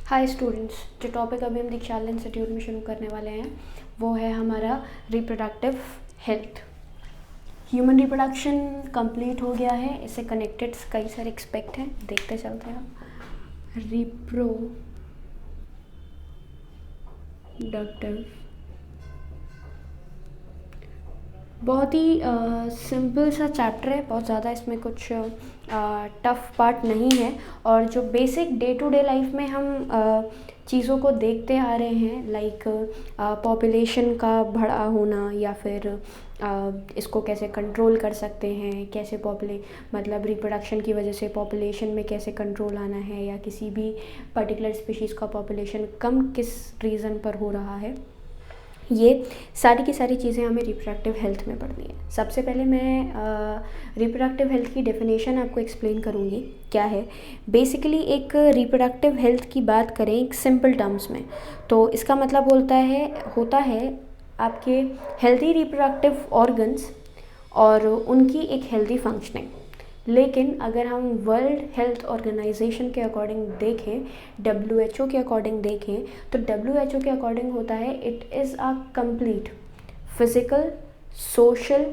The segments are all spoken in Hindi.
हाय स्टूडेंट्स, जो टॉपिक अभी हम दीक्षाला इंस्टीट्यूट में शुरू करने वाले हैं वो है हमारा reproductive health. Human reproduction complete हो गया है, इससे कनेक्टेड कई सारे एक्सपेक्ट हैं, देखते चलते हैं। रिप्रोडक्टिव बहुत ही सिंपल सा चैप्टर है, बहुत ज़्यादा इसमें कुछ टफ पार्ट नहीं है। और जो basic day to day life में हम चीज़ों को देखते आ रहे हैं, लाइक पॉपुलेशन का बढ़ा होना या फिर इसको कैसे कंट्रोल कर सकते हैं, कैसे मतलब रिप्रोडक्शन की वजह से पॉपुलेशन में कैसे कंट्रोल आना है, या किसी भी पर्टिकुलर स्पीशीज़ का पॉपुलेशन कम किस रीज़न पर हो रहा है, ये सारी की सारी चीज़ें हमें रिप्रोडक्टिव हेल्थ में पढ़नी है। सबसे पहले मैं रिप्रोडक्टिव हेल्थ की डेफिनेशन आपको एक्सप्लेन करूँगी क्या है। बेसिकली एक रिप्रोडक्टिव हेल्थ की बात करें एक सिंपल टर्म्स में, तो इसका मतलब होता है आपके हेल्दी रिप्रोडक्टिव ऑर्गन्स और उनकी एक हेल्दी फंक्शनिंग। लेकिन अगर हम वर्ल्ड हेल्थ ऑर्गेनाइजेशन के अकॉर्डिंग देखें, WHO के अकॉर्डिंग देखें, तो WHO के अकॉर्डिंग होता है it is a complete physical, social,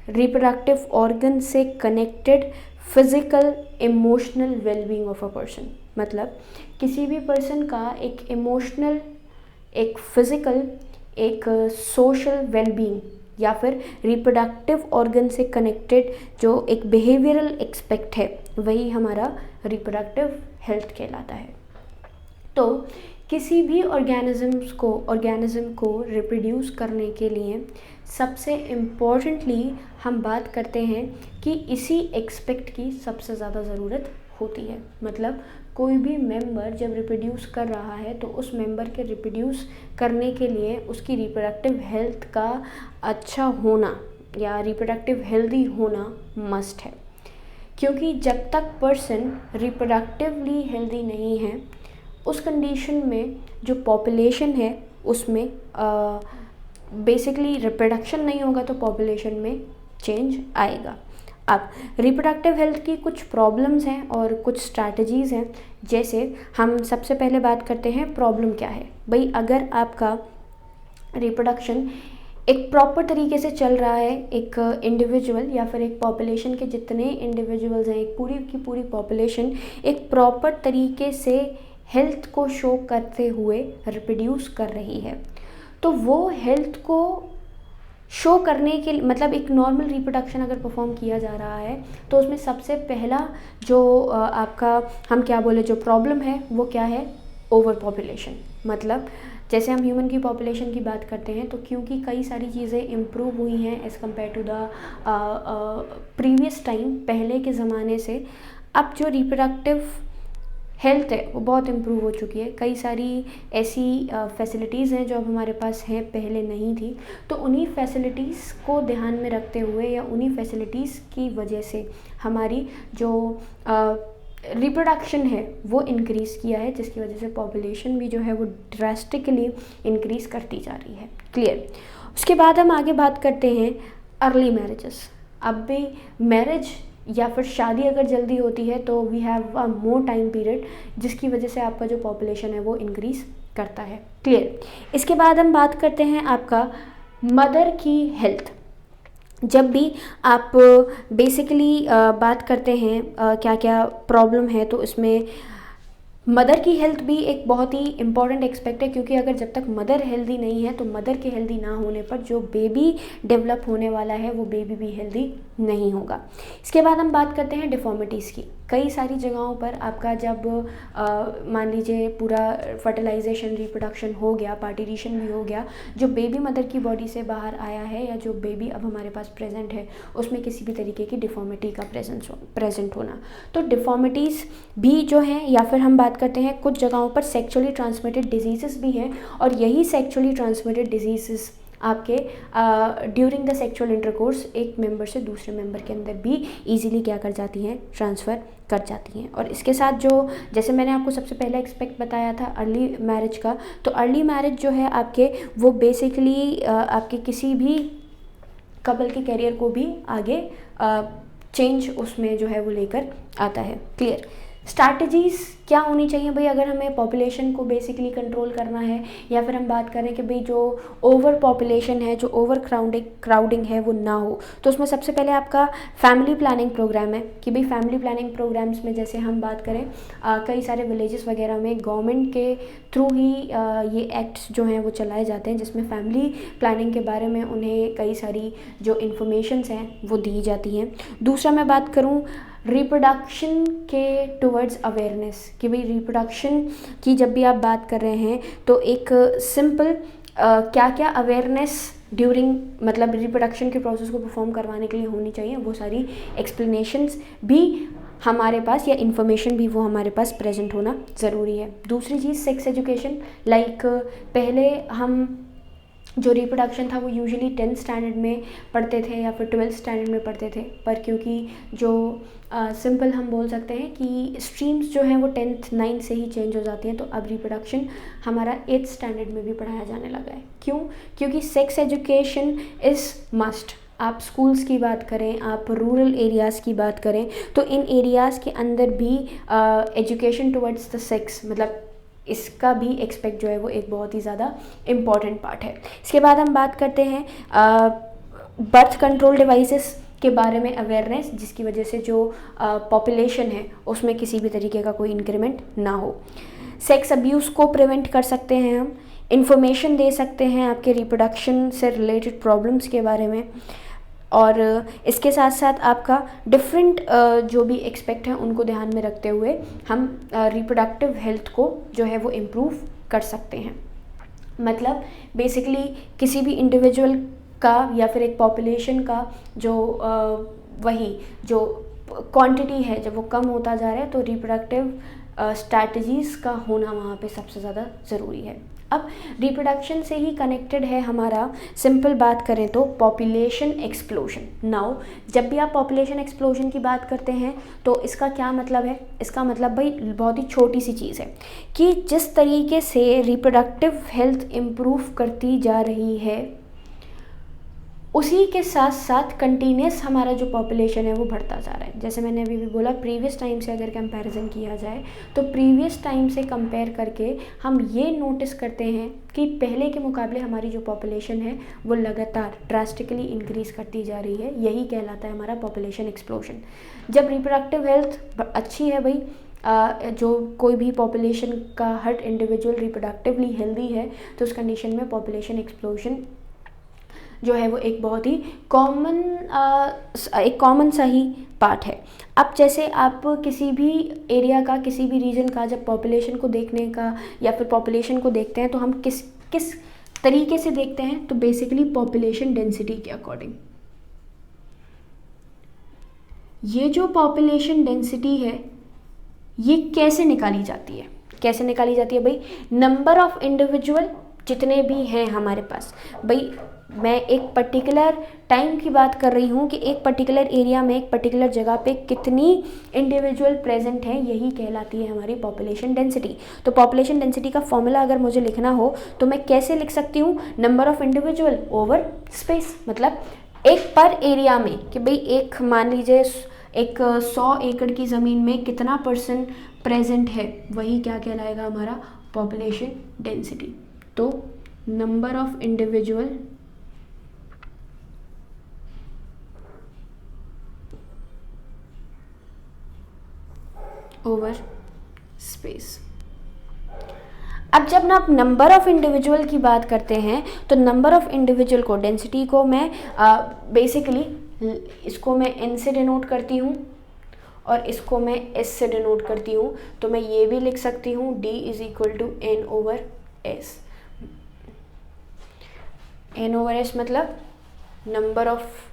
reproductive organ से connected physical emotional wellbeing of a person. मतलब किसी भी पर्सन का एक इमोशनल, एक फिजिकल, एक सोशल वेलबींग या फिर रिप्रोडक्टिव ऑर्गन से कनेक्टेड जो एक बिहेवियरल एक्सपेक्ट है, वही हमारा रिप्रोडक्टिव हेल्थ कहलाता है। तो किसी भी ऑर्गेनिज्म को रिप्रोड्यूस करने के लिए सबसे इम्पोर्टेंटली हम बात करते हैं कि इसी एक्सपेक्ट की सबसे ज़्यादा ज़रूरत होती है। मतलब कोई भी मेंबर जब रिप्रोड्यूस कर रहा है तो उस मेंबर के रिप्रोड्यूस करने के लिए उसकी रिप्रोडक्टिव हेल्थ का अच्छा होना या रिप्रोडक्टिव हेल्दी होना मस्ट है। क्योंकि जब तक पर्सन रिप्रोडक्टिवली हेल्दी नहीं है, उस कंडीशन में जो पॉपुलेशन है उसमें बेसिकली रिप्रोडक्शन नहीं होगा तो पॉपुलेशन में चेंज आएगा। अब रिप्रोडक्टिव हेल्थ की कुछ प्रॉब्लम्स हैं और कुछ स्ट्रैटेजीज़ हैं। जैसे हम सबसे पहले बात करते हैं प्रॉब्लम क्या है। भाई अगर आपका रिप्रोडक्शन एक प्रॉपर तरीके से चल रहा है, एक इंडिविजुअल या फिर एक पॉपुलेशन के जितने इंडिविजुअल्स हैं, एक पूरी की पूरी पॉपुलेशन एक प्रॉपर तरीके से हेल्थ को शो करते हुए रिप्रोड्यूस कर रही है, तो वो हेल्थ को शो करने के मतलब एक नॉर्मल रिप्रोडक्शन अगर परफॉर्म किया जा रहा है तो उसमें सबसे पहला जो आपका हम क्या बोले जो प्रॉब्लम है वो क्या है, ओवर पॉपुलेशन। मतलब जैसे हम ह्यूमन की पॉपुलेशन की बात करते हैं तो क्योंकि कई सारी चीज़ें इम्प्रूव हुई हैं as compare to the previous time, पहले के ज़माने से अब जो रिप्रोडक्टिव हेल्थ है वो बहुत इम्प्रूव हो चुकी है। कई सारी ऐसी फैसिलिटीज़ हैं जो अब हमारे पास हैं, पहले नहीं थी। तो उन्हीं फैसिलिटीज़ को ध्यान में रखते हुए या उन्हीं फैसिलिटीज़ की वजह से हमारी जो रिप्रोडक्शन है वो इंक्रीज़ किया है, जिसकी वजह से पॉपुलेशन भी जो है वो ड्रास्टिकली इंक्रीज़ करती जा रही है। क्लियर। उसके बाद हम आगे बात करते हैं अर्ली मैरिजेस। अब भी मैरिज या फिर शादी अगर जल्दी होती है तो we have a more time period, जिसकी वजह से आपका जो पॉपुलेशन है वो इंक्रीज़ करता है। क्लियर। इसके बाद हम बात करते हैं आपका मदर की हेल्थ। जब भी आप बेसिकली बात करते हैं क्या क्या प्रॉब्लम है, तो इसमें मदर की हेल्थ भी एक बहुत ही इम्पॉर्टेंट एक्सपेक्ट है। क्योंकि अगर जब तक मदर हेल्दी नहीं है तो मदर के हेल्दी ना होने पर जो बेबी डेवलप होने वाला है वो बेबी भी हेल्दी नहीं होगा। इसके बाद हम बात करते हैं डिफॉर्मिटीज़ की। कई सारी जगहों पर आपका जब मान लीजिए पूरा फर्टिलाइजेशन रिप्रोडक्शन हो गया, पार्टिशन भी हो गया, जो बेबी मदर की बॉडी से बाहर आया है या जो बेबी अब हमारे पास प्रेजेंट है उसमें किसी भी तरीके की डिफॉर्मिटी का प्रेजेंट होना, तो डिफॉर्मिटीज़ भी जो हैं, या फिर हम बात करते हैं कुछ जगहों पर सेक्सुअली ट्रांसमिटेड डिजीज़ेस भी हैं। और यही सेक्सुअली ट्रांसमिटेड डिजीज़ेस आपके ड्यूरिंग द सेक्सुअल इंटरकोर्स एक मेंबर से दूसरे मेंबर के अंदर भी इजीली क्या कर जाती हैं, ट्रांसफ़र कर जाती हैं। और इसके साथ जो जैसे मैंने आपको सबसे पहले एक्सपेक्ट बताया था अर्ली मैरिज का, तो अर्ली मैरिज जो है आपके वो बेसिकली आपके किसी भी कपल के करियर को भी आगे चेंज उसमें जो है वो लेकर आता है। क्लियर। स्ट्रैटेजीज़ क्या होनी चाहिए भाई, अगर हमें पॉपुलेशन को बेसिकली कंट्रोल करना है, या फिर हम बात करें कि भाई जो ओवर पॉपुलेशन है, जो ओवर क्राउडिंग है वो ना हो, तो उसमें सबसे पहले आपका फैमिली प्लानिंग प्रोग्राम है कि भाई फैमिली प्लानिंग प्रोग्राम्स में जैसे हम बात करें कई सारे विलेजेस वगैरह में गवर्नमेंट के थ्रू ही ये एक्ट्स जो हैं वो चलाए जाते हैं, जिसमें फैमिली प्लानिंग के बारे में उन्हें कई सारी जो इन्फॉर्मेशंस हैं वो दी जाती हैं। दूसरा मैं बात करूँ रिप्रोडक्शन के टुवर्ड्स अवेयरनेस कि भाई रिप्रोडक्शन की जब भी आप बात कर रहे हैं तो एक सिंपल क्या क्या अवेयरनेस ड्यूरिंग मतलब रिप्रोडक्शन के प्रोसेस को परफॉर्म करवाने के लिए होनी चाहिए, वो सारी एक्सप्लेनेशंस भी हमारे पास या इन्फॉर्मेशन भी वो हमारे पास प्रेजेंट होना ज़रूरी है। दूसरी चीज़ सेक्स एजुकेशन, लाइक पहले हम जो रिप्रोडक्शन था वो यूजुअली 10th स्टैंडर्ड में पढ़ते थे या फिर 12th स्टैंडर्ड में पढ़ते थे, पर क्योंकि जो सिंपल हम बोल सकते हैं कि स्ट्रीम्स जो हैं वो 10th 9th से ही चेंज हो जाती हैं, तो अब रिप्रोडक्शन हमारा 8th स्टैंडर्ड में भी पढ़ाया जाने लगा है। क्यों? क्योंकि सेक्स एजुकेशन इज़ मस्ट। आप स्कूल्स की बात करें, आप रूरल एरियाज़ की बात करें, तो इन एरियाज़ के अंदर भी एजुकेशन टुवर्ड्स द सेक्स मतलब इसका भी एक्सपेक्ट जो है वो एक बहुत ही ज़्यादा इम्पॉर्टेंट पार्ट है। इसके बाद हम बात करते हैं बर्थ कंट्रोल डिवाइसेस के बारे में अवेयरनेस, जिसकी वजह से जो पॉपुलेशन है उसमें किसी भी तरीके का कोई इंक्रीमेंट ना हो। सेक्स अब्यूज़ को प्रिवेंट कर सकते हैं हम, इंफॉर्मेशन दे सकते हैं आपके रिप्रोडक्शन से रिलेटेड प्रॉब्लम्स के बारे में, और इसके साथ साथ आपका डिफरेंट जो भी एक्सपेक्ट हैं उनको ध्यान में रखते हुए हम रिप्रोडक्टिव हेल्थ को जो है वो इम्प्रूव कर सकते हैं। मतलब बेसिकली किसी भी इंडिविजुअल का या फिर एक पॉपुलेशन का जो वही जो क्वांटिटी है जब वो कम होता जा रहा है, तो रिप्रोडक्टिव स्ट्रैटेजीज़ का होना वहाँ पे सबसे ज़्यादा ज़रूरी है। अब रिप्रोडक्शन से ही कनेक्टेड है हमारा, सिंपल बात करें तो पॉपुलेशन एक्सप्लोजन। नाउ जब भी आप पॉपुलेशन एक्सप्लोजन की बात करते हैं तो इसका क्या मतलब है? इसका मतलब भाई बहुत ही छोटी सी चीज़ है कि जिस तरीके से रिप्रोडक्टिव हेल्थ इम्प्रूव करती जा रही है, उसी के साथ साथ कंटिन्यूस हमारा जो पॉपुलेशन है वो बढ़ता जा रहा है। जैसे मैंने अभी भी बोला, प्रीवियस टाइम से अगर कंपैरिजन किया जाए तो प्रीवियस टाइम से कंपेयर करके हम ये नोटिस करते हैं कि पहले के मुकाबले हमारी जो पॉपुलेशन है वो लगातार ड्रास्टिकली इंक्रीज़ करती जा रही है। यही कहलाता है हमारा पॉपुलेशन एक्सप्लोजन। जब रिप्रोडक्टिव हेल्थ अच्छी है भाई, जो कोई भी पॉपुलेशन का हर इंडिविजुअल रिप्रोडक्टिवली हेल्दी है, तो उस कंडीशन में पॉपुलेशन एक्सप्लोजन जो है वो एक बहुत ही कॉमन सा ही पार्ट है। अब जैसे आप किसी भी एरिया का, किसी भी रीजन का जब पॉपुलेशन को देखने का या फिर पॉपुलेशन को देखते हैं तो हम किस किस तरीके से देखते हैं, तो बेसिकली पॉपुलेशन डेंसिटी के अकॉर्डिंग। ये जो पॉपुलेशन डेंसिटी है ये कैसे निकाली जाती है? कैसे निकाली जाती है भाई? नंबर ऑफ इंडिविजुअल जितने भी हैं हमारे पास, भाई मैं एक पर्टिकुलर टाइम की बात कर रही हूँ कि एक पर्टिकुलर एरिया में, एक पर्टिकुलर जगह पे कितनी इंडिविजुअल प्रेजेंट हैं, यही कहलाती है हमारी पॉपुलेशन डेंसिटी। तो पॉपुलेशन डेंसिटी का फॉर्मूला अगर मुझे लिखना हो तो मैं कैसे लिख सकती हूँ? Number of individual over space. मतलब एक पर एरिया में कि भाई एक मान लीजिए एक 100 एकड़ की ज़मीन में कितना % प्रेजेंट है, वही क्या कहलाएगा? हमारा पॉपुलेशन डेंसिटी। तो number of individual over space. अब जब ना आप नंबर ऑफ इंडिविजुअल की बात करते हैं तो नंबर ऑफ इंडिविजुअल को, डेंसिटी को मैं बेसिकली इसको मैं n से डिनोट करती हूँ और इसको मैं s से डिनोट करती हूँ। तो मैं ये भी लिख सकती हूँ d is equal to n over s। n over s मतलब number of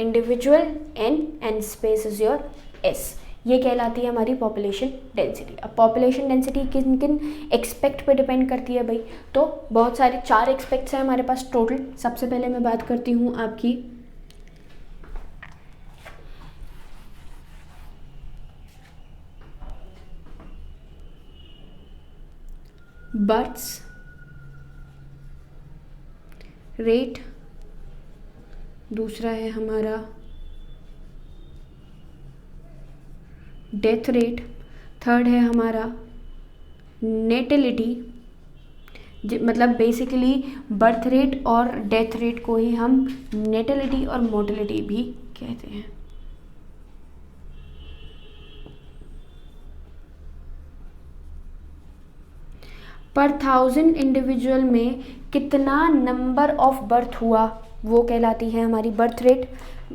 individual n and space is your s। ये कहलाती है हमारी पॉपुलेशन डेंसिटी। अब पॉपुलेशन डेंसिटी किन किन एक्सपेक्ट पे डिपेंड करती है भाई? तो बहुत सारे 4 एक्सपेक्ट्स हैं हमारे पास टोटल। सबसे पहले मैं बात करती हूँ आपकी बर्थ्स रेट, दूसरा है हमारा डेथ रेट, थर्ड है हमारा नेटिलिटी, मतलब बेसिकली बर्थ रेट और डेथ रेट को ही हम नेटिलिटी और मोर्टेलिटी भी कहते हैं। पर 1000 इंडिविजुअल में कितना नंबर ऑफ बर्थ हुआ वो कहलाती है हमारी बर्थ रेट।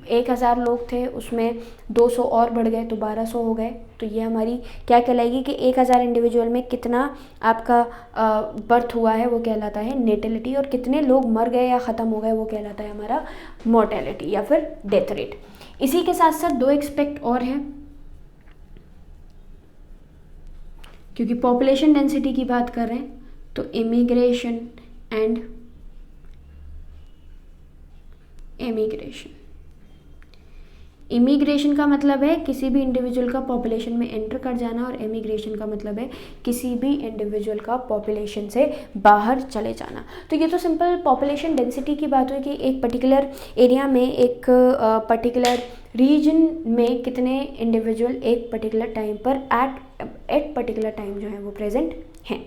1000 लोग थे, उसमें 200 और बढ़ गए तो 1200 हो गए, तो ये हमारी क्या कहलाएगी कि 1000 इंडिविजुअल में कितना आपका बर्थ हुआ है वो कहलाता है नेटिलिटी, और कितने लोग मर गए या ख़त्म हो गए वो कहलाता है हमारा मोर्टेलिटी या फिर डेथ रेट। इसी के साथ साथ 2 एस्पेक्ट और हैं, क्योंकि पॉपुलेशन डेंसिटी की बात कर रहे हैं तो इमिग्रेशन एंड एमिग्रेशन। इमिग्रेशन का मतलब है किसी भी इंडिविजुअल का पॉपुलेशन में एंटर कर जाना, और एमिग्रेशन का मतलब है किसी भी इंडिविजुअल का पॉपुलेशन से बाहर चले जाना। तो ये तो सिंपल पॉपुलेशन डेंसिटी की बात हुई कि एक पर्टिकुलर एरिया में, एक पर्टिकुलर रीजन में कितने इंडिविजुअल एक पर्टिकुलर टाइम पर एट पर्टिकुलर टाइम जो है वो प्रेजेंट हैं।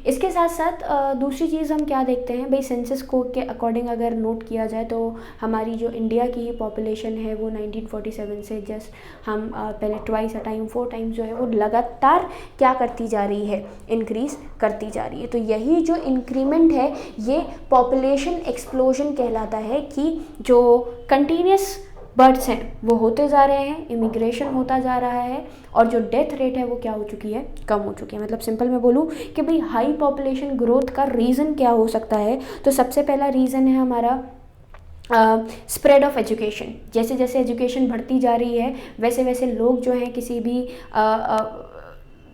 इसके साथ साथ दूसरी चीज़ हम क्या देखते हैं भाई, सेंसस कोड के अकॉर्डिंग अगर नोट किया जाए तो हमारी जो इंडिया की ही पॉपुलेशन है वो 1947 से जस्ट हम पहले ट्वाइस अ टाइम 4 टाइम्स जो है वो लगातार क्या करती जा रही है, इंक्रीज़ करती जा रही है। तो यही जो इंक्रीमेंट है ये पॉपुलेशन एक्सप्लोजन कहलाता है, कि जो कंटिन्यूस बर्ड्स हैं वो होते जा रहे हैं, इमिग्रेशन होता जा रहा है, और जो डेथ रेट है वो क्या हो चुकी है, कम हो चुकी है। मतलब सिंपल मैं बोलूँ कि भाई हाई पॉपुलेशन ग्रोथ का रीज़न क्या हो सकता है, तो सबसे पहला रीज़न है हमारा स्प्रेड ऑफ एजुकेशन। जैसे जैसे एजुकेशन बढ़ती जा रही है वैसे वैसे लोग जो हैं किसी भी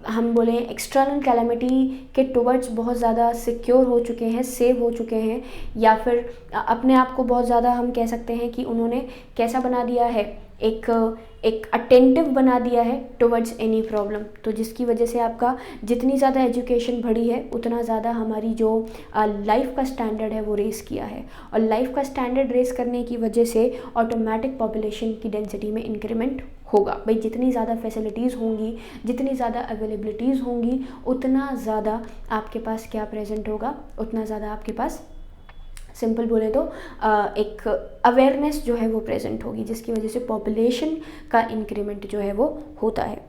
हम बोलें एक्सटर्नल कैलेमिटी के टुवर्ड्स बहुत ज़्यादा सिक्योर हो चुके हैं, सेव हो चुके हैं, या फिर अपने आप को बहुत ज़्यादा हम कह सकते हैं कि उन्होंने कैसा बना दिया है, एक अटेंटिव बना दिया है टुवर्ड्स एनी प्रॉब्लम। तो जिसकी वजह से आपका जितनी ज़्यादा एजुकेशन बढ़ी है उतना ज़्यादा हमारी जो लाइफ का स्टैंडर्ड है वो रेस किया है, और लाइफ का स्टैंडर्ड रेस करने की वजह से ऑटोमेटिक पॉपुलेशन की डेंसिटी में इंक्रीमेंट होगा। भाई जितनी ज़्यादा फैसिलिटीज़ होंगी, जितनी ज़्यादा अवेलेबिलिटीज़ होंगी, उतना ज़्यादा आपके पास क्या प्रेजेंट होगा, उतना ज़्यादा आपके पास सिंपल बोले तो एक अवेयरनेस जो है वो प्रेजेंट होगी, जिसकी वजह से पॉपुलेशन का इंक्रीमेंट जो है वो होता है।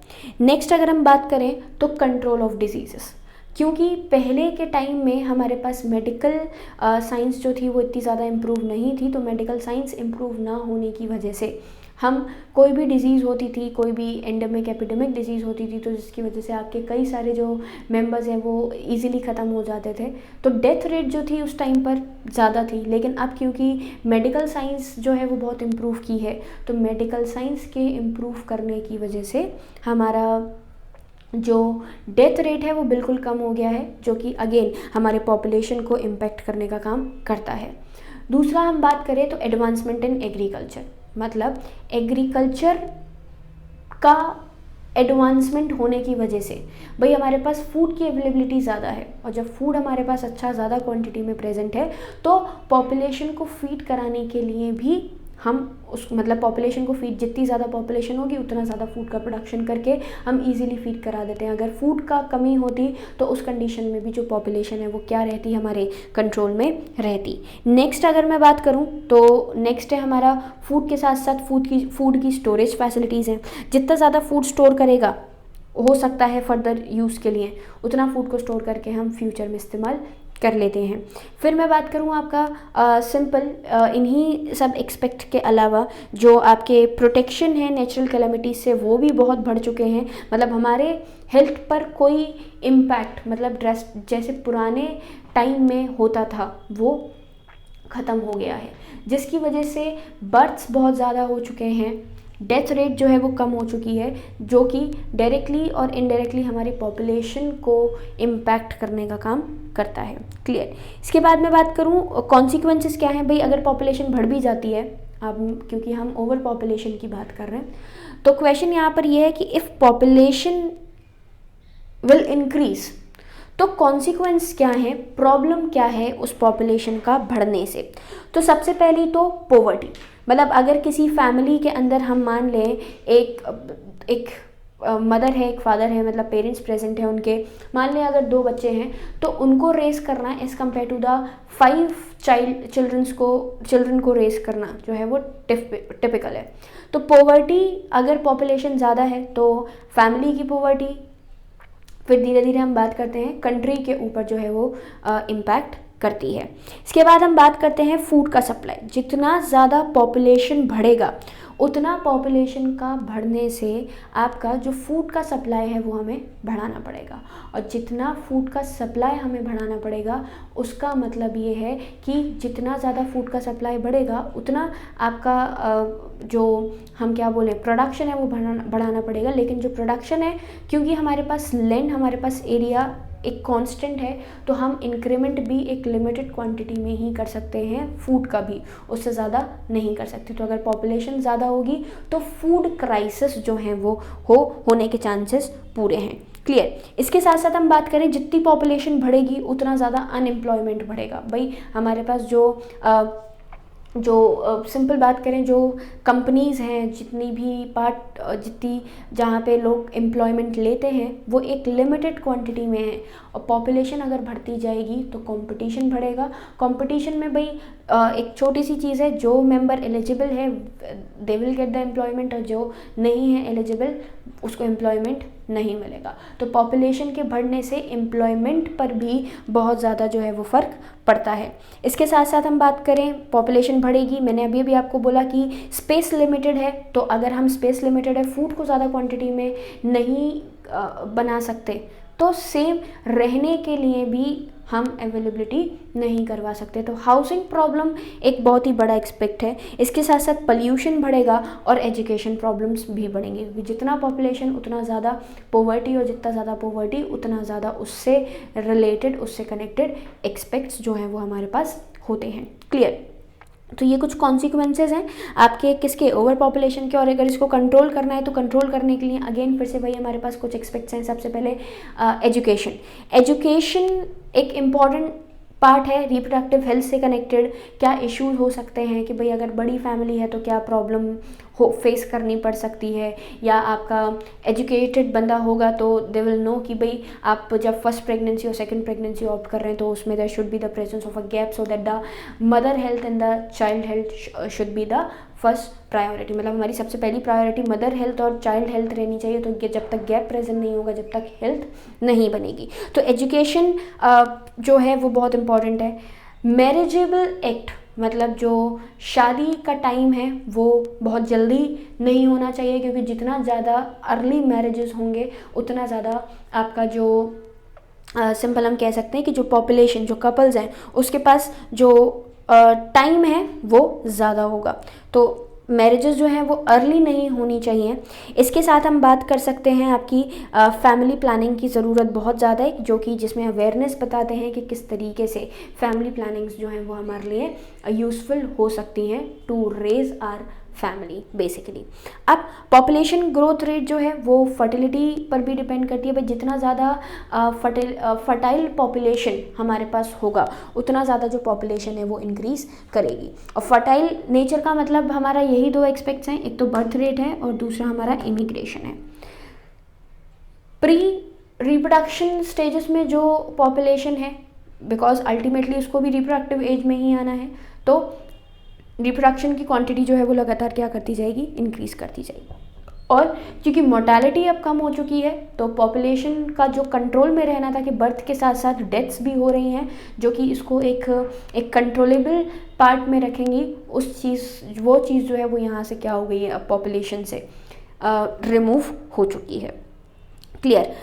नेक्स्ट अगर हम बात करें तो कंट्रोल ऑफ डिजीज़ेस, क्योंकि पहले के टाइम में हमारे पास मेडिकल साइंस जो थी वो इतनी ज़्यादा इम्प्रूव नहीं थी, तो मेडिकल साइंस इम्प्रूव ना होने की वजह से हम कोई भी डिज़ीज़ होती थी, कोई भी एंडेमिक एपिडेमिक डिजीज़ होती थी, तो जिसकी वजह से आपके कई सारे जो मेंबर्स हैं वो इजीली ख़त्म हो जाते थे, तो डेथ रेट जो थी उस टाइम पर ज़्यादा थी। लेकिन अब क्योंकि मेडिकल साइंस जो है वो बहुत इम्प्रूव की है, तो मेडिकल साइंस के इम्प्रूव करने की वजह से हमारा जो डेथ रेट है वो बिल्कुल कम हो गया है, जो कि अगेन हमारे पॉपुलेशन को इम्पेक्ट करने का काम करता है। दूसरा हम बात करें तो एडवांसमेंट इन एग्रीकल्चर, मतलब एग्रीकल्चर का एडवांसमेंट होने की वजह से भाई हमारे पास फूड की अवेलेबिलिटी ज़्यादा है, और जब फूड हमारे पास अच्छा ज़्यादा क्वांटिटी में प्रेजेंट है तो पॉपुलेशन को फीड कराने के लिए भी हम उस मतलब पॉपुलेशन को फीड, जितनी ज़्यादा पॉपुलेशन होगी उतना ज़्यादा फूड का प्रोडक्शन करके हम इजीली फीड करा देते हैं। अगर फूड का कमी होती तो उस कंडीशन में भी जो पॉपुलेशन है वो क्या रहती, हमारे कंट्रोल में रहती। नेक्स्ट अगर मैं बात करूं तो नेक्स्ट है हमारा फूड के साथ साथ फूड की स्टोरेज फैसिलिटीज़ हैं। जितना ज़्यादा फूड स्टोर करेगा हो सकता है फर्दर यूज़ के लिए, उतना फूड को स्टोर करके हम फ्यूचर में इस्तेमाल कर लेते हैं। फिर मैं बात करूँ आपका सिंपल इन्हीं सब एक्सपेक्ट के अलावा जो आपके प्रोटेक्शन है नेचुरल कैलेमिटीज से वो भी बहुत बढ़ चुके हैं। मतलब हमारे हेल्थ पर कोई इम्पैक्ट मतलब जैसे पुराने टाइम में होता था वो ख़त्म हो गया है, जिसकी वजह से बर्थ्स बहुत ज़्यादा हो चुके हैं, डेथ रेट जो है वो कम हो चुकी है, जो कि डायरेक्टली और इनडायरेक्टली हमारी पॉपुलेशन को इम्पैक्ट करने का काम करता है। क्लियर। इसके बाद मैं बात करूँ कॉन्सिक्वेंसेस क्या हैं। भाई अगर पॉपुलेशन बढ़ भी जाती है, अब क्योंकि हम ओवर पॉपुलेशन की बात कर रहे हैं, तो क्वेश्चन यहाँ पर यह है कि इफ़ पॉपुलेशन विल इंक्रीज तो कॉन्सिक्वेंस क्या है, प्रॉब्लम क्या है उस पॉपुलेशन का बढ़ने से। तो सबसे पहली तो पॉवर्टी, मतलब अगर किसी फैमिली के अंदर हम मान लें एक मदर है, एक फादर है, मतलब पेरेंट्स प्रेजेंट हैं उनके, मान लें अगर 2 बच्चे हैं, तो उनको रेस करना as compare to the 5 children को रेस करना जो है वो टिपिकल है। तो पॉवर्टी, अगर पॉपुलेशन ज़्यादा है तो फैमिली की पॉवर्टी, फिर धीरे धीरे हम बात करते हैं कंट्री के ऊपर जो है वो इम्पैक्ट करती है। इसके बाद हम बात करते हैं फूड का सप्लाई। जितना ज़्यादा पॉपुलेशन बढ़ेगा, उतना पॉपुलेशन का बढ़ने से आपका जो फूड का सप्लाई है वो हमें बढ़ाना पड़ेगा, और जितना फूड का सप्लाई हमें बढ़ाना पड़ेगा उसका मतलब ये है कि जितना ज़्यादा फूड का सप्लाई बढ़ेगा उतना आपका जो हम क्या बोले प्रोडक्शन है वो बढ़ाना पड़ेगा। लेकिन जो प्रोडक्शन है, क्योंकि हमारे पास लैंड, हमारे पास एरिया एक कांस्टेंट है, तो हम इंक्रीमेंट भी एक लिमिटेड क्वांटिटी में ही कर सकते हैं, फूड का भी उससे ज़्यादा नहीं कर सकते। तो अगर पॉपुलेशन ज़्यादा होगी तो फूड क्राइसिस जो है वो होने के चांसेस पूरे हैं। क्लियर। इसके साथ साथ हम बात करें, जितनी पॉपुलेशन बढ़ेगी उतना ज़्यादा अनएम्प्लॉयमेंट बढ़ेगा। भाई हमारे पास जो सिंपल बात करें, जो कंपनीज़ हैं, जितनी जहाँ पे लोग एम्प्लॉयमेंट लेते हैं वो एक लिमिटेड क्वांटिटी में है, और पॉपुलेशन अगर बढ़ती जाएगी तो कंपटीशन बढ़ेगा। कंपटीशन में भाई एक छोटी सी चीज़ है, जो मेंबर एलिजिबल है they will get the employment, और जो नहीं है एलिजिबल उसको एम्प्लॉयमेंट नहीं मिलेगा। तो पॉपुलेशन के बढ़ने से एम्प्लॉयमेंट पर भी बहुत ज़्यादा जो है वो फ़र्क पड़ता है। इसके साथ साथ हम बात करें, पॉपुलेशन बढ़ेगी, मैंने अभी आपको बोला कि स्पेस लिमिटेड है, तो अगर हम स्पेस लिमिटेड है, फूड को ज़्यादा क्वांटिटी में नहीं बना सकते, तो सेम रहने के लिए भी हम अवेलेबिलिटी नहीं करवा सकते। तो हाउसिंग प्रॉब्लम एक बहुत ही बड़ा एक्सपेक्ट है। इसके साथ साथ पॉल्यूशन बढ़ेगा और एजुकेशन प्रॉब्लम्स भी बढ़ेंगे, क्योंकि जितना पॉपुलेशन उतना ज़्यादा पॉवर्टी, और जितना ज़्यादा पॉवर्टी उतना ज़्यादा उससे रिलेटेड, उससे कनेक्टेड एक्सपेक्ट्स जो हैं वो हमारे पास होते हैं। क्लियर। तो ये कुछ कॉन्सिक्वेंसेज हैं आपके किसके, ओवर पॉपुलेशन के। और अगर इसको कंट्रोल करना है तो कंट्रोल करने के लिए अगेन फिर से भाई हमारे पास कुछ एक्सपेक्ट्स हैं। सबसे पहले एजुकेशन एक इम्पॉर्टेंट पार्ट है, रिप्रोडक्टिव हेल्थ से कनेक्टेड क्या इश्यूज हो सकते हैं कि भाई अगर बड़ी फैमिली है तो क्या प्रॉब्लम फेस करनी पड़ सकती है, या आपका एजुकेटेड बंदा होगा तो दे विल नो कि भाई आप जब फर्स्ट प्रेगनेंसी और सेकंड प्रेगनेंसी ऑप्ट कर रहे हैं तो उसमें there should be the presence of a gap, so that the mother health and the child health should be the first priority. मतलब हमारी सबसे पहली प्रायोरिटी मदर हेल्थ और चाइल्ड हेल्थ रहनी चाहिए। तो जब तक गैप प्रेजेंट नहीं होगा, जब तक हेल्थ नहीं बनेगी, तो एजुकेशन जो है वो बहुत इंपॉर्टेंट है। मैरिजेबल एक्ट, मतलब जो शादी का टाइम है वो बहुत जल्दी नहीं होना चाहिए, क्योंकि जितना ज़्यादा अर्ली मैरिजेस होंगे उतना ज़्यादा आपका जो सिंपल हम कह सकते हैं कि जो पॉपुलेशन, जो कपल्स हैं उसके पास जो टाइम है वो ज़्यादा होगा। तो मैरिजेस जो हैं वो अर्ली नहीं होनी चाहिए। इसके साथ हम बात कर सकते हैं आपकी फैमिली प्लानिंग की ज़रूरत बहुत ज़्यादा है, जो कि जिसमें अवेयरनेस बताते हैं कि किस तरीके से फैमिली प्लानिंग्स जो हैं वो हमारे लिए यूज़फुल हो सकती हैं to raise our family basically. अब पॉपुलेशन ग्रोथ रेट जो है वो फर्टिलिटी पर भी डिपेंड करती है। भाई जितना ज़्यादा फर्टाइल पॉपुलेशन हमारे पास होगा उतना ज़्यादा जो पॉपुलेशन है वो इंक्रीज़ करेगी। और फर्टाइल नेचर का मतलब हमारा यही 2 एस्पेक्ट्स हैं, एक तो बर्थ रेट है और दूसरा हमारा इमिग्रेशन है। प्री रिप्रोडक्शन स्टेजेस में जो पॉपुलेशन है, बिकॉज अल्टीमेटली उसको भी रिप्रोडक्टिव एज में ही आना है, तो रिप्रोडक्शन की क्वांटिटी जो है वो लगातार क्या करती जाएगी, इंक्रीज़ करती जाएगी। और क्योंकि मोर्टेलिटी अब कम हो चुकी है तो पॉपुलेशन का जो कंट्रोल में रहना था कि बर्थ के साथ साथ डेथ्स भी हो रही हैं, जो कि इसको एक कंट्रोलेबल पार्ट में रखेंगी, वो चीज़ जो है वो यहाँ से क्या हो गई है, अब पॉपुलेशन से रिमूव हो चुकी है। क्लियर।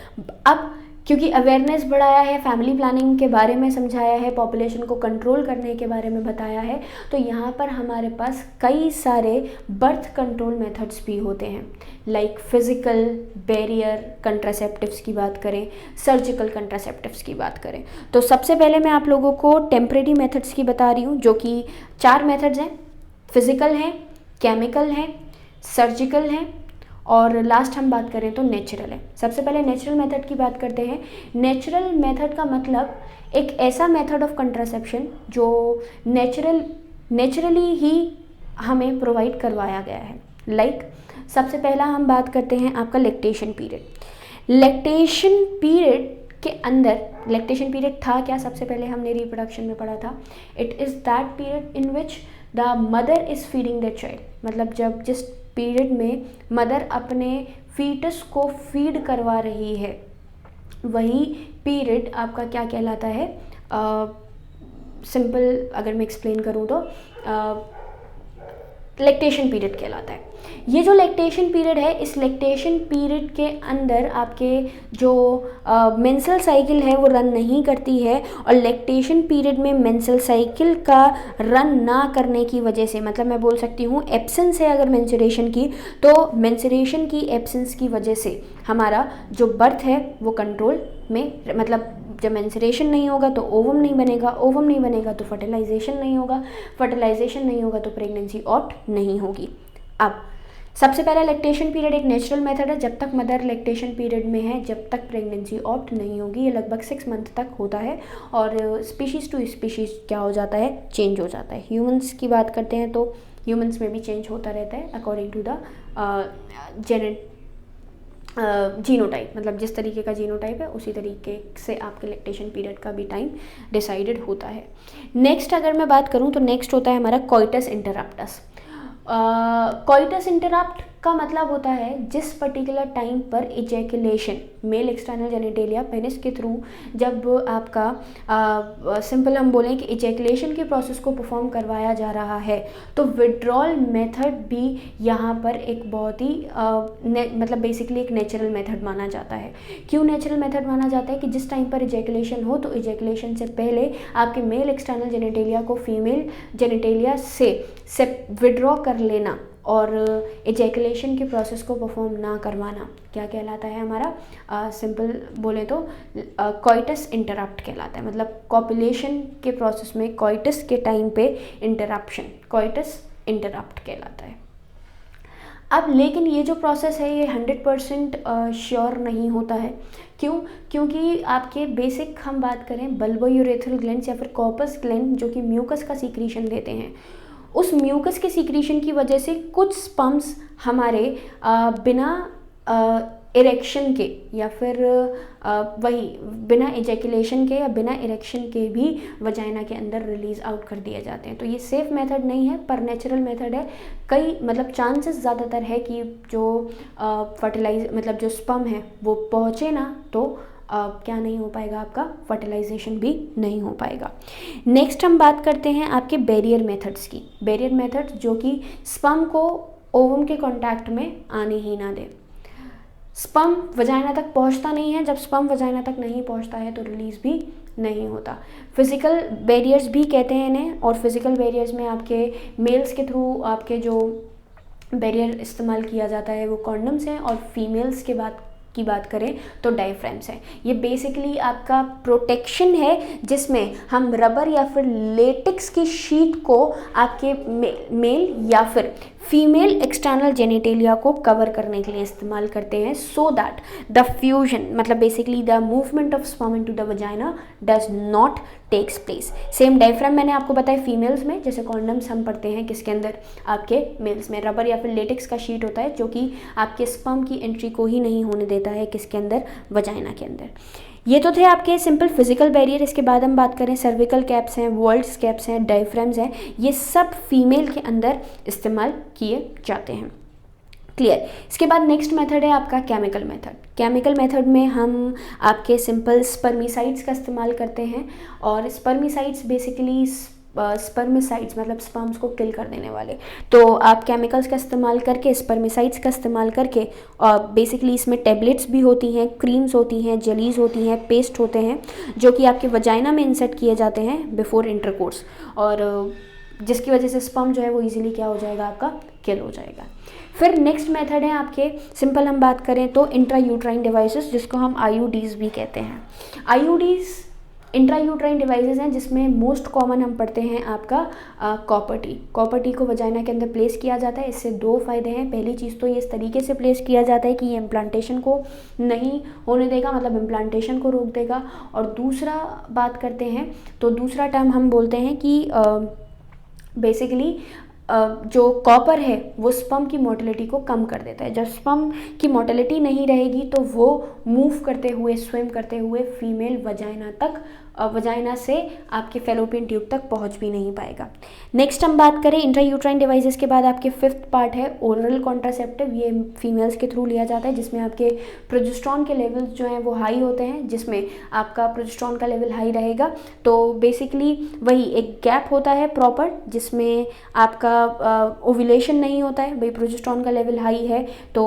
अब क्योंकि अवेयरनेस बढ़ाया है, फैमिली प्लानिंग के बारे में समझाया है, पॉपुलेशन को कंट्रोल करने के बारे में बताया है, तो यहाँ पर हमारे पास कई सारे बर्थ कंट्रोल मेथड्स भी होते हैं, लाइक फिज़िकल बैरियर कंट्रासेप्टिव्स की बात करें, सर्जिकल कंट्रासेप्टिव्स की बात करें। तो सबसे पहले मैं आप लोगों को टेम्परेरी मेथड्स की बता रही हूँ, जो कि 4 मेथड्स हैं, फिज़िकल हैं, केमिकल हैं, सर्जिकल हैं, और लास्ट हम बात करें तो नेचुरल है। सबसे पहले नेचुरल मेथड की बात करते हैं। नेचुरल मेथड का मतलब एक ऐसा मेथड ऑफ कंट्रासेप्शन जो नेचुरली ही हमें प्रोवाइड करवाया गया है। लाइक सबसे पहला हम बात करते हैं आपका लैक्टेशन पीरियड। लैक्टेशन पीरियड के अंदर, लैक्टेशन पीरियड था क्या, सबसे पहले हमने रिप्रोडक्शन में पढ़ा था, it is that period in which the mother is feeding the child, मतलब जब जिस पीरियड में मदर अपने फीटस को फीड करवा रही है, वही पीरियड आपका क्या कहलाता है, सिंपल अगर मैं एक्सप्लेन करूँ तो लैक्टेशन पीरियड कहलाता है। ये जो लैक्टेशन पीरियड है, इस लैक्टेशन पीरियड के अंदर आपके जो मेंस्ट्रुअल साइकिल है वो रन नहीं करती है, और लैक्टेशन पीरियड में मेंस्ट्रुअल साइकिल का रन ना करने की वजह से, मतलब मैं बोल सकती हूँ एब्सेंस है अगर मेंस्ट्रुएशन की, तो मेंस्ट्रुएशन की एब्सेंस की वजह से हमारा जो बर्थ है वो कंट्रोल में, मतलब जब मेंस्ट्रुएशन नहीं होगा तो ओवम नहीं बनेगा, ओवम नहीं बनेगा तो फर्टिलाइजेशन नहीं होगा, फर्टिलाइजेशन नहीं होगा तो प्रेगनेंसी ऑप्ट नहीं होगी। अब सबसे पहला लैक्टेशन पीरियड एक नेचुरल मेथड है, जब तक मदर लैक्टेशन पीरियड में है जब तक प्रेगनेंसी ऑप्ट नहीं होगी, ये लगभग 6 मंथ तक होता है, और स्पीशीज़ टू स्पीशीज़ क्या हो जाता है, चेंज हो जाता है। ह्यूमंस की बात करते हैं तो ह्यूमंस में भी चेंज होता रहता है अकॉर्डिंग टू द जीनोटाइप, मतलब जिस तरीके का जीनोटाइप है उसी तरीके से आपके लैक्टेशन पीरियड का भी टाइम डिसाइडेड होता है। नेक्स्ट अगर मैं बात करूं तो नेक्स्ट होता है हमारा कोइटस इंटरप्टस। कोइटस इंटरप्ट का मतलब होता है जिस पर्टिकुलर टाइम पर ejaculation male external genitalia penis के थ्रू, जब आपका सिंपल हम बोलें कि इजैकुलेशन के प्रोसेस को परफॉर्म करवाया जा रहा है, तो विड्रॉल मेथड भी यहाँ पर एक बहुत ही मतलब बेसिकली एक नेचुरल मेथड माना जाता है। क्यों नेचुरल मेथड माना जाता है कि जिस टाइम पर इजैकुलेशन हो तो इजैकुलेशन से पहले आपके मेल एक्सटर्नल जेनिटेलिया को फीमेल जेनिटेलिया से विड्रॉ कर लेना और इजैकुलेशन के प्रोसेस को परफॉर्म ना करवाना क्या कहलाता है हमारा, सिंपल बोले तो कोइटस इंटरप्ट कहलाता है, मतलब कॉपुलेशन के प्रोसेस में कोइटस के टाइम पे इंटरप्शन कोइटस इंटरप्ट कहलाता है। अब लेकिन ये जो प्रोसेस है ये 100% श्योर नहीं होता है। क्यों? क्योंकि आपके बेसिक हम बात करें बल्बोयूरेथ्रल ग्लैंड्स या फिर कॉर्पस ग्लैंड जो कि म्यूकस का सीक्रीशन देते हैं, उस म्यूकस के सीक्रीशन की वजह से कुछ स्पर्म्स हमारे बिना इरेक्शन के या फिर वही बिना इजैकुलेशन के या बिना इरेक्शन के भी वजाइना के अंदर रिलीज आउट कर दिए जाते हैं। तो ये सेफ मेथड नहीं है पर नेचुरल मेथड है। कई मतलब चांसेस ज़्यादातर है कि जो मतलब जो स्पर्म है वो पहुँचे ना तो क्या नहीं हो पाएगा, आपका फर्टिलाइजेशन भी नहीं हो पाएगा। नेक्स्ट हम बात करते हैं आपके बैरियर मेथड्स की। बैरियर मेथड जो कि स्पर्म को ओवम के कांटेक्ट में आने ही ना दे। स्पर्म वजाइना तक पहुंचता नहीं है, जब स्पर्म वजाइना तक नहीं पहुंचता है तो रिलीज भी नहीं होता। फिजिकल बैरियर्स भी कहते हैं इन्हें, और फिजिकल बैरियर्स में आपके मेल्स के थ्रू आपके जो बैरियर इस्तेमाल किया जाता है वो कॉन्डम्स हैं, और फीमेल्स की बात करें तो डायफ्राम्स है। ये बेसिकली आपका प्रोटेक्शन है जिसमें हम रबर या फिर लेटेक्स की शीट को आपके मेल या फिर फीमेल एक्सटर्नल जेनिटेलिया को कवर करने के लिए इस्तेमाल करते हैं, सो दैट द फ्यूजन मतलब basically the movement of sperm into the vagina does not takes place. Same diaphragm मैंने आपको बताया फीमेल्स में, जैसे कॉन्डम्स हम पढ़ते हैं किसके अंदर, आपके मेल्स में रबर या फिर लेटेक्स का शीट होता है जो कि आपके स्पर्म की एंट्री को ही नहीं होने देता है किसके अंदर, वजाइना के अंदर। ये तो थे आपके सिंपल फिजिकल बैरियर। इसके बाद हम बात करें सर्विकल कैप्स हैं, वर्ल्ड्स कैप्स हैं, डायफ्राम्स हैं, ये सब फीमेल के अंदर इस्तेमाल किए जाते हैं। क्लियर। इसके बाद नेक्स्ट मेथड है आपका केमिकल मेथड। केमिकल मेथड में हम आपके सिंपल स्पर्मिसाइड्स का इस्तेमाल करते हैं, और स्पर्मिसाइड्स बेसिकली स्पर्मिसाइड्स मतलब स्पर्म्स को किल कर देने वाले। तो आप केमिकल्स का इस्तेमाल करके, स्पर्मिसाइड्स का इस्तेमाल करके, और बेसिकली इसमें टेबलेट्स भी होती हैं, क्रीम्स होती हैं, जेलीज होती हैं, पेस्ट होते हैं जो कि आपके वजाइना में इंसर्ट किए जाते हैं बिफोर इंटरकोर्स, और जिसकी वजह से स्पर्म जो है वो इजीली क्या हो जाएगा, आपका किल हो जाएगा। फिर नेक्स्ट मेथड है आपके सिंपल हम बात करें तो इंट्रायूट्राइन डिवाइसेस, जिसको हम आईयूडीज भी कहते हैं। आईयूडीज इंट्रायूट्राइन डिवाइसेस हैं जिसमें मोस्ट कॉमन हम पढ़ते हैं आपका कॉपर टी। कॉपर टी को वजाइना के अंदर प्लेस किया जाता है। इससे दो फायदे हैं। पहली चीज़ तो ये इस तरीके से प्लेस किया जाता है कि ये इम्प्लांटेशन को नहीं होने देगा, मतलब इम्प्लांटेशन को रोक देगा। और दूसरा बात करते हैं तो दूसरा टर्म हम बोलते हैं कि बेसिकली जो कॉपर है वो स्पर्म की मोटिलिटी को कम कर देता है। जब स्पर्म की मोटिलिटी नहीं रहेगी तो वो मूव करते हुए, स्विम करते हुए फीमेल वजाइना तक, वजाइना से आपके फेलोपियन ट्यूब तक पहुंच भी नहीं पाएगा। नेक्स्ट हम बात करें इंट्रायूट्राइन डिवाइसेस के बाद आपके फिफ्थ पार्ट है ओरल कॉन्ट्रासेप्टिव। ये फीमेल्स के थ्रू लिया जाता है, जिसमें आपके प्रोजेस्टेरॉन के लेवल्स जो हैं वो हाई होते हैं, जिसमें आपका प्रोजेस्टेरॉन का लेवल हाई रहेगा। तो बेसिकली वही एक गैप होता है प्रॉपर, जिसमें आपका ओव्यूलेशन नहीं होता है। भाई प्रोजेस्टेरॉन का लेवल हाई है तो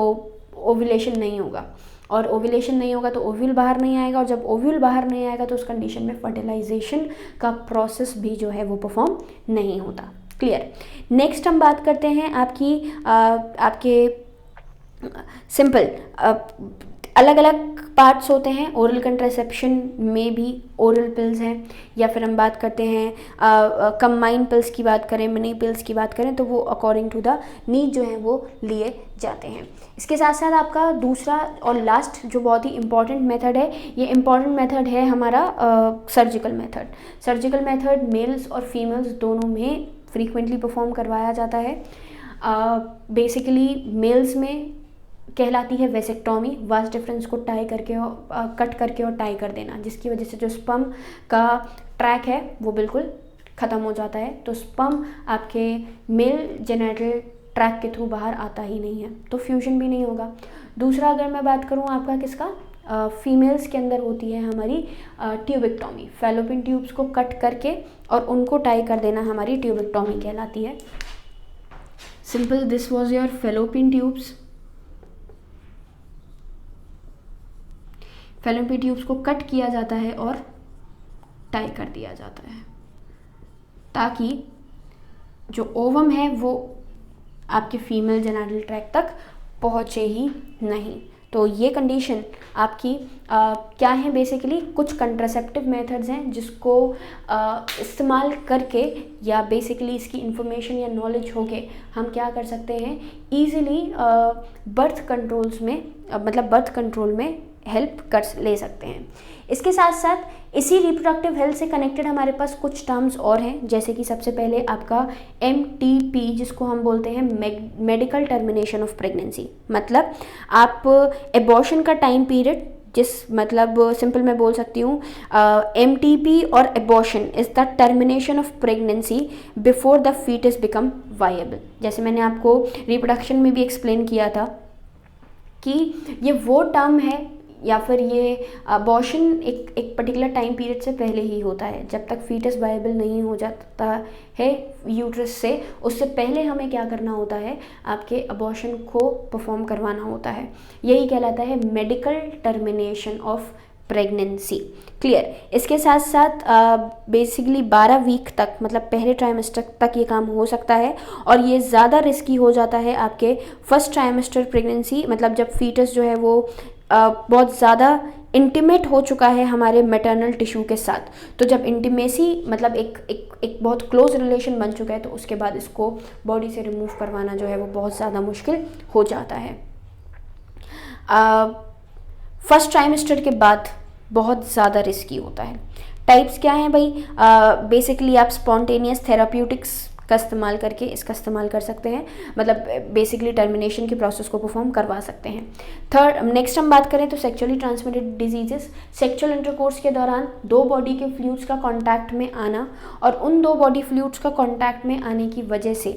ओव्यूलेशन नहीं होगा, और ओव्यूलेशन नहीं होगा तो ओव्यूल बाहर नहीं आएगा, और जब ओव्यूल बाहर नहीं आएगा तो उस कंडीशन में फर्टिलाइजेशन का प्रोसेस भी जो है वो परफॉर्म नहीं होता। क्लियर। नेक्स्ट हम बात करते हैं आपके सिंपल अलग अलग पार्ट्स होते हैं। ओरल कंट्रासेप्शन में भी ओरल पिल्स हैं, या फिर हम बात करते हैं कंबाइन पिल्स की बात करें, मिनी पिल्स की बात करें, तो वो अकॉर्डिंग टू द नीड जो है वो लिए जाते हैं। इसके साथ साथ आपका दूसरा और लास्ट जो बहुत ही इम्पॉर्टेंट मेथड है, ये इम्पॉर्टेंट मेथड है हमारा surgical method. Surgical method males और फीमेल्स दोनों में फ्रीक्वेंटली परफॉर्म करवाया जाता है। बेसिकली मेल्स में कहलाती है वेसेक्टॉमी, वास डिफरेंस को टाई करके और कट करके और टाई कर देना, जिसकी वजह से जो स्पर्म का ट्रैक है वो बिल्कुल ख़त्म हो जाता है। तो स्पर्म आपके मेल जेनिटल ट्रैक के थ्रू बाहर आता ही नहीं है, तो फ्यूजन भी नहीं होगा। दूसरा अगर मैं बात करूँ आपका किसका, फीमेल्स के अंदर होती है हमारी ट्यूबेक्टॉमी। फैलोपियन ट्यूब्स को कट करके और उनको टाई कर देना हमारी ट्यूबेक्टॉमी कहलाती है। Simple, this was your fallopian tubes. Fallopian tubes को कट किया जाता है और टाई कर दिया जाता है, ताकि जो ओवम है वो आपके फीमेल जेनिटल ट्रैक तक पहुँचे ही नहीं। तो ये कंडीशन आपकी क्या है, बेसिकली कुछ कंट्रासेप्टिव मेथड्स हैं जिसको इस्तेमाल करके या बेसिकली इसकी इंफॉर्मेशन या नॉलेज होके हम क्या कर सकते हैं, ईजिली बर्थ कंट्रोल्स में मतलब बर्थ कंट्रोल में हेल्प कर ले सकते हैं। इसके साथ साथ इसी रिप्रोडक्टिव हेल्थ से कनेक्टेड हमारे पास कुछ टर्म्स और हैं, जैसे कि सबसे पहले आपका MTP, जिसको हम बोलते हैं मेडिकल टर्मिनेशन ऑफ प्रेगनेंसी। मतलब आप एबॉर्शन का टाइम पीरियड, जिस मतलब सिंपल मैं बोल सकती हूँ MTP और abortion is the termination of pregnancy before the fetus become viable. जैसे मैंने आपको रिप्रोडक्शन में भी एक्सप्लेन किया था कि ये वो टर्म है, या फिर ये अबॉर्शन एक पर्टिकुलर टाइम पीरियड से पहले ही होता है, जब तक फीटस वायबल नहीं हो जाता है यूट्रस से, उससे पहले हमें क्या करना होता है, आपके अबॉर्शन को परफॉर्म करवाना होता है। यही कहलाता है medical termination of pregnancy. Clear. इसके साथ साथ बेसिकली 12 वीक तक, मतलब पहले ट्राइमेस्टर तक ये काम हो सकता है, और ये ज़्यादा रिस्की हो जाता है आपके फर्स्ट ट्राइमेस्टर प्रेगनेंसी, मतलब जब फीटस जो है वो बहुत ज़्यादा इंटीमेट हो चुका है हमारे मैटरनल टिश्यू के साथ। तो जब इंटीमेसी मतलब एक बहुत क्लोज रिलेशन बन चुका है, तो उसके बाद इसको बॉडी से रिमूव करवाना जो है वो बहुत ज़्यादा मुश्किल हो जाता है। फर्स्ट ट्राइमेस्टर के बाद बहुत ज़्यादा रिस्की होता है। टाइप्स क्या हैं भाई, बेसिकली आप स्पॉन्टेनियस थेराप्यूटिक्स का इस्तेमाल करके इसका इस्तेमाल कर सकते हैं, मतलब बेसिकली टर्मिनेशन की प्रोसेस को परफॉर्म करवा सकते हैं। थर्ड, नेक्स्ट हम बात करें तो sexually transmitted diseases. Sexual intercourse के दौरान दो बॉडी के फ्लूइड्स का कांटेक्ट में आना, और उन दो बॉडी फ्लूइड्स का कांटेक्ट में आने की वजह से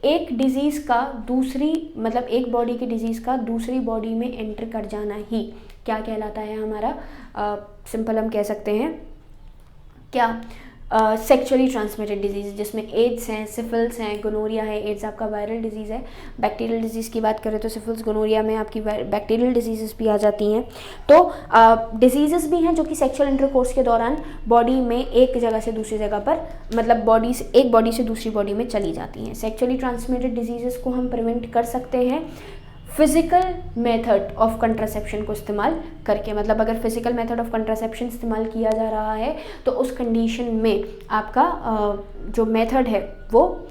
एक डिजीज़ का दूसरी, मतलब एक बॉडी की डिजीज़ का दूसरी बॉडी में एंटर कर जाना ही क्या कहलाता है हमारा, सिंपल हम कह सकते हैं क्या, सेक्चुअली ट्रांसमिटेड डिजीज़, जिसमें एड्स हैं, सिफिल्स हैं, गोनोरिया है। एड्स आपका वायरल डिजीज़ है। बैक्टीरियल डिजीज़ की बात करें तो सिफिल्स, गोनोरिया में आपकी बैक्टीरियल डिजीज़ भी आ जाती हैं। तो डिजीज़ भी हैं जो कि सेक्चुअल इंटरकोर्स के दौरान बॉडी में एक जगह से दूसरी जगह पर, मतलब एक बॉडी से दूसरी बॉडी में चली जाती हैं। सेक्चुअली ट्रांसमिटेड डिजीज़ को हम प्रिवेंट कर सकते हैं फिज़िकल मेथड ऑफ कंट्रासेप्शन को इस्तेमाल करके। मतलब अगर फिज़िकल मेथड ऑफ कंट्रासेप्शन इस्तेमाल किया जा रहा है तो उस कंडीशन में आपका जो मेथड है, वो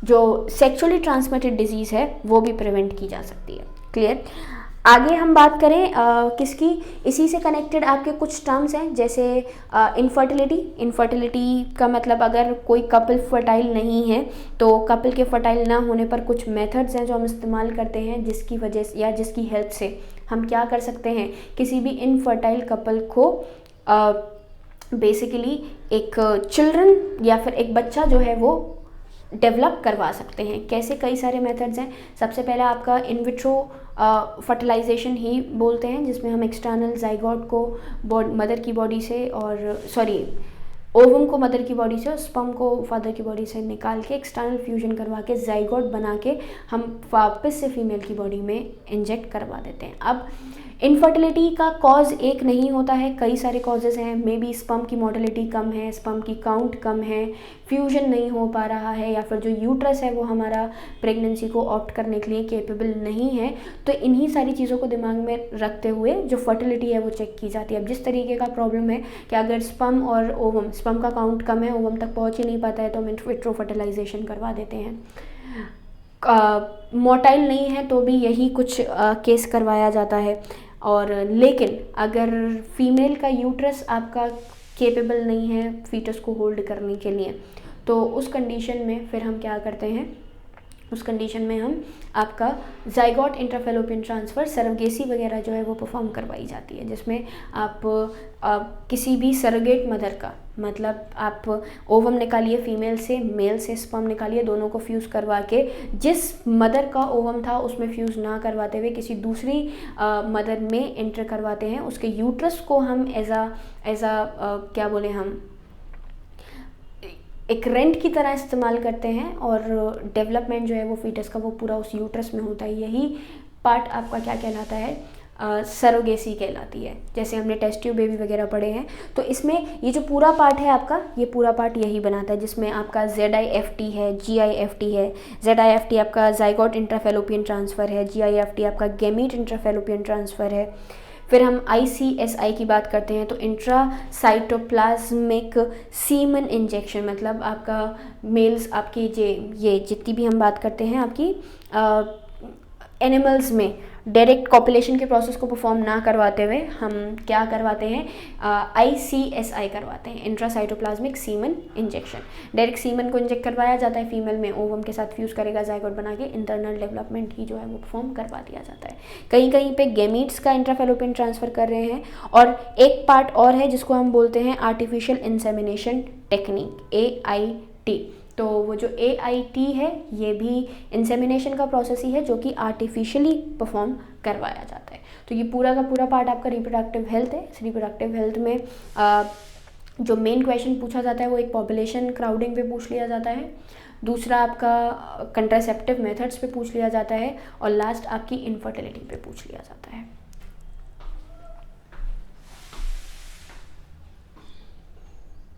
जो सेक्सुअली ट्रांसमिटेड डिजीज़ है वो भी प्रिवेंट की जा सकती है। क्लियर। आगे हम बात करें किसकी, इसी से कनेक्टेड आपके कुछ टर्म्स हैं, जैसे इनफर्टिलिटी। इनफर्टिलिटी का मतलब अगर कोई कपल फर्टाइल नहीं है तो कपल के फर्टाइल ना होने पर कुछ मेथड्स हैं जो हम इस्तेमाल करते हैं, जिसकी वजह से या जिसकी हेल्प से हम क्या कर सकते हैं, किसी भी इनफर्टाइल कपल को बेसिकली एक चिल्ड्रन या फिर एक बच्चा जो है वो डेवलप करवा सकते हैं। कैसे, कई सारे मेथड्स हैं। सबसे पहला आपका इन विट्रो फर्टिलाइजेशन ही बोलते हैं, जिसमें हम एक्सटर्नल जाइगोट को मदर की बॉडी से और ओवम को मदर की बॉडी से और स्पर्म को फादर की बॉडी से निकाल के एक्सटर्नल फ्यूजन करवा के जाइगोट बना के हम वापस से फीमेल की बॉडी में इंजेक्ट करवा देते हैं। अब इनफर्टिलिटी का कॉज एक नहीं होता है, कई सारे कॉजेज़ हैं। मे बी स्पर्म की मोटिलिटी कम है, स्पर्म की काउंट कम है, फ्यूजन नहीं हो पा रहा है, या फिर जो यूट्रस है वो हमारा प्रेगनेंसी को ऑप्ट करने के लिए केपेबल नहीं है। तो इन्हीं सारी चीज़ों को दिमाग में रखते हुए जो फर्टिलिटी है वो चेक की जाती है। अब जिस तरीके का प्रॉब्लम है कि अगर स्पर्म और ओवम, स्पर्म का काउंट कम है, ओवम तक पहुँच ही नहीं पाता है, तो हम इन विट्रो फर्टिलाइजेशन करवा देते हैं। मोटाइल नहीं है तो भी यही कुछ केस करवाया जाता है। और लेकिन अगर फीमेल का यूट्रस आपका केपेबल नहीं है फीटस को होल्ड करने के लिए, तो उस कंडीशन में फिर हम क्या करते हैं, उस कंडीशन में हम आपका जाइगोट इंट्राफेलोपियन ट्रांसफ़र सरोगेसी वगैरह जो है वो परफॉर्म करवाई जाती है, जिसमें आप किसी भी सरोगेट मदर का, मतलब आप ओवम निकालिए फीमेल से, मेल से स्पर्म निकालिए, दोनों को फ्यूज़ करवा के जिस मदर का ओवम था उसमें फ्यूज़ ना करवाते हुए किसी दूसरी मदर में एंटर करवाते हैं। उसके यूट्रस को हम एज आ क्या बोले, हम एक रेंट की तरह इस्तेमाल करते हैं, और डेवलपमेंट जो है वो फीटस का वो पूरा उस यूट्रस में होता है। यही पार्ट आपका क्या कहलाता है, सरोगेसी कहलाती है। जैसे हमने टेस्ट ट्यूब बेबी वगैरह पढ़े हैं, तो इसमें ये जो पूरा पार्ट है आपका, ये पूरा पार्ट यही बनाता है, जिसमें आपका ZIFT है, GIFT है। ZIFT आपका जाइगोट इंट्राफेलोपियन ट्रांसफ़र है, GIFT आपका गैमीट इंट्राफेलोपियन ट्रांसफ़र है। फिर हम ICSI की बात करते हैं तो इंट्रासाइटोप्लाज्मिक सीमन इंजेक्शन, मतलब आपका मेल्स, आपकी ये जितनी भी हम बात करते हैं आपकी एनिमल्स में डायरेक्ट कॉपुलेशन के प्रोसेस को परफॉर्म ना करवाते हुए हम क्या करवाते हैं, ICSI करवाते हैं, intracytoplasmic semen injection. Direct semen को इंजेक्ट करवाया जाता है फीमेल में, ओवम के साथ फ्यूज़ करेगा जाइगोट बना के, इंटरनल डेवलपमेंट ही जो है वो परफॉर्म करवा दिया जाता है। कहीं कहीं पे गैमीट्स का इंट्राफेलोपियन ट्रांसफ़र कर रहे हैं। और एक पार्ट और है जिसको हम बोलते हैं आर्टिफिशियल इंसेमिनेशन टेक्निक, AIT। तो वो जो AIT है ये भी इंसेमिनेशन का प्रोसेस ही है जो कि आर्टिफिशियली परफॉर्म करवाया जाता है। तो ये पूरा का पूरा पार्ट आपका रिप्रोडक्टिव हेल्थ है। इस रिप्रोडक्टिव हेल्थ में जो मेन क्वेश्चन पूछा जाता है वो एक पॉपुलेशन क्राउडिंग पे पूछ लिया जाता है, दूसरा आपका कंट्रासेप्टिव मेथड्स पे पूछ लिया जाता है, और लास्ट आपकी इनफर्टिलिटी पे पूछ लिया जाता है।